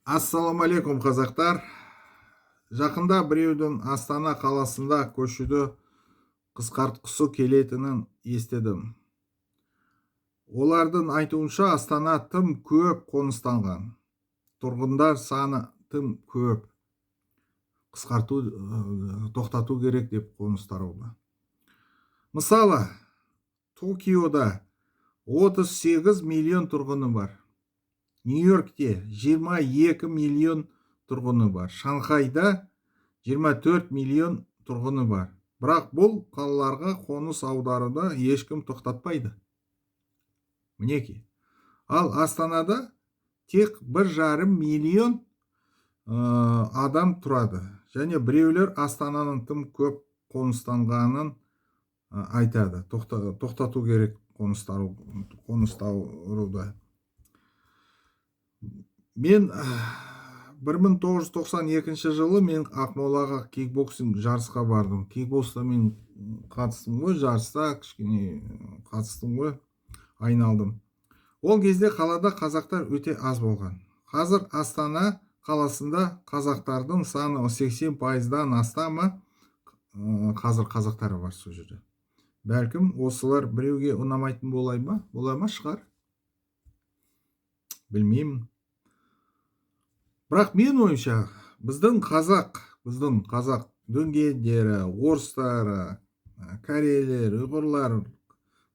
Ассаламу алейкум қазақтар. Жақында біреудің Астана қаласында көшуді қысқартқысы келетінін естідім. Олардың айтуынша Астана тым көп қоныстанған. Тұрғындар саны тым көп. Қысқарту, тоқтату керек деп қоныстаруды. Мысалы, Токиода 38 миллион тұрғыны бар. Нью-Йоркте 22 миллион тұрғыны бар. Шанхайда 24 миллион тұрғыны бар. Бірақ бұл қалаларға қоныс аударуды ешкім тоқтатпайды. Мінеки. Ал Астанада тек 1,5 миллион адам тұрады. Және біреулер Астананың тым көп қоныстанғанын айтады. Тоқтату керек қоныстауды. Мен 1992 жылы мен Ақмолаға кикбоксинг жарысқа бардым. Кикбокста мен қатыстым ғой, жарыста кішкене қатыстым ғой, айналдым. Ол кезде қалада қазақтар өте аз болған. Қазір Астана қаласында қазақтардың саны 80%-дан астамы қазір қазақтары бар сол жерде. Бәлкім осылар біреуге ұнамайтын болай ма шығар? Білмеймін. Бірақ мен ойымша, біздің қазақ дөңгендері, орыстары, корейлер, ұйғырлар,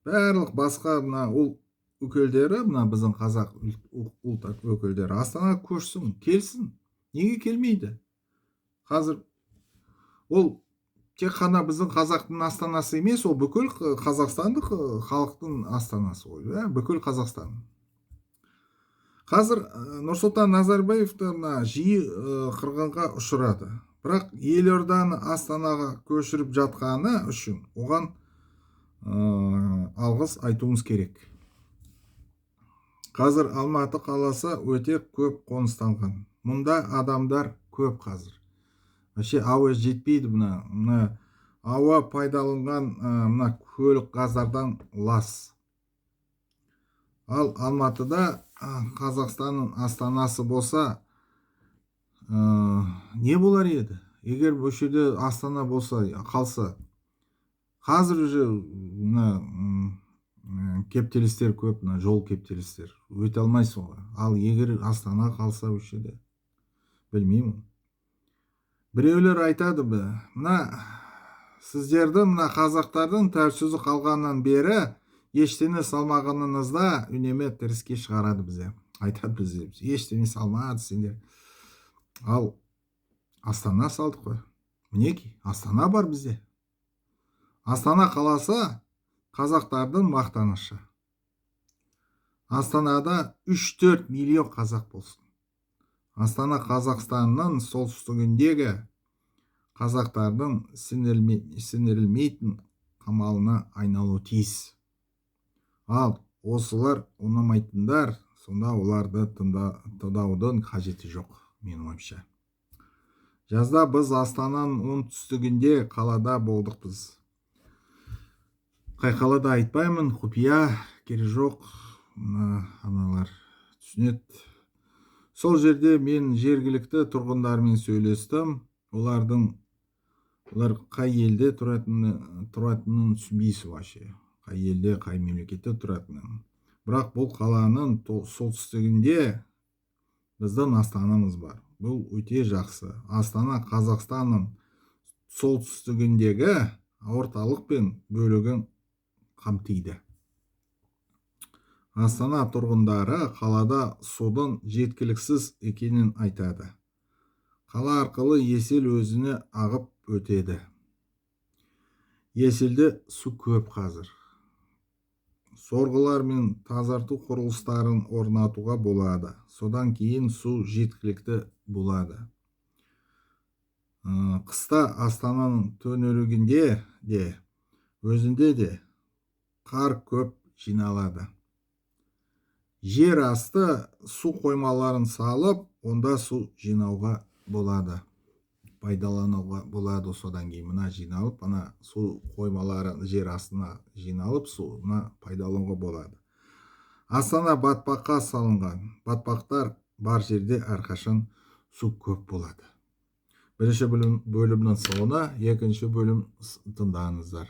барлық басқа ұлт өкілдері, біздің қазақ ұлт өкілдері Астана көшсін, келсін. Неге келмейді? Қазір ол тек қана біздің қазақтың астанасы емес, ол бүкіл қазақстандық халықтың астанасы ғой, бүкіл Қазақстан. Қазір Нұрсұлтан Назарбаевты жиі қырғынға ұшырады. Бірақ елорданы Астанаға көшіріп жатқаны үшін оған алғыс айтуымыз керек. Қазір Алматы қаласы өте көп қоныстанған. Мұнда адамдар көп қазір. Вообще ауа жетпейді, ауа пайдаланған көлік газдардан лас. Ал Алматыда Қазақстанның астанасы болса, не болар еді? Егер өшеде Астана болса, қалса. Қазір уже кептелістер көп, жол кептелістер. Өте алмайсың ғой. Ал егер Астана қалса өшеде, білмеймін. Біреулер айтады, сіздерді қазақтардың тәуелсіздік қалғаннан бері ештеңе салмағаныңызда үнемі теріске шығарады бізе. Айтады бізе, ештеңе салмады сендер. Ал Астана салдық қой. Мінеки, Астана бар бізде. Астана қаласы қазақтардың мақтанышы. Астанада 3-4 миллион қазақ болсын. Астана Қазақстанның солтүстігіндегі қазақтардың сіңірілмейтін қамалына айналу тиіс. Ал осылар ұнамайтындар, сонда оларды тыңдаудың қажеті жоқ, менің ойымша. Жазда біз Астананың оңтүстігінде қалада болдық біз. Қай қалада айтпаймын, құпия, керек жоқ, аналар түсінеді. Сол жерде мен жергілікті тұрғындармен сөйлестім. Олар қай елде тұратынын түсінбейсіз вообще. Қай елде, қай мемлекетте тұратынын. Бірақ бұл қаланың солтүстігінде біздің Астанамыз бар. Бұл өте жақсы. Астана Қазақстанның солтүстігіндегі орталық пен бөлігін қамтиды. Астана тұрғындары қалада судың жеткіліксіз екенін айтады. Қала арқылы Есіл өзіне ағып өтеді. Есілде су көп қазір. Сорғылар мен тазарту құрылыстарын орнатуға болады. Содан кейін су жеткілікті болады. Қыста Астананың төңірегінде де, өзінде де қар көп жиналады. Жер асты су қоймаларын салып, онда су жинауға болады. Пайдалануға болады. Содан кейін жиналып, су қоймалары жер астына жиналып, суына пайдалануға болады. Астана батпаққа салынған. Батпақтар бар жерде әрқашан су көп болады. Бірінші бөлімнің соңына екінші бөлім тыңдаңыздар.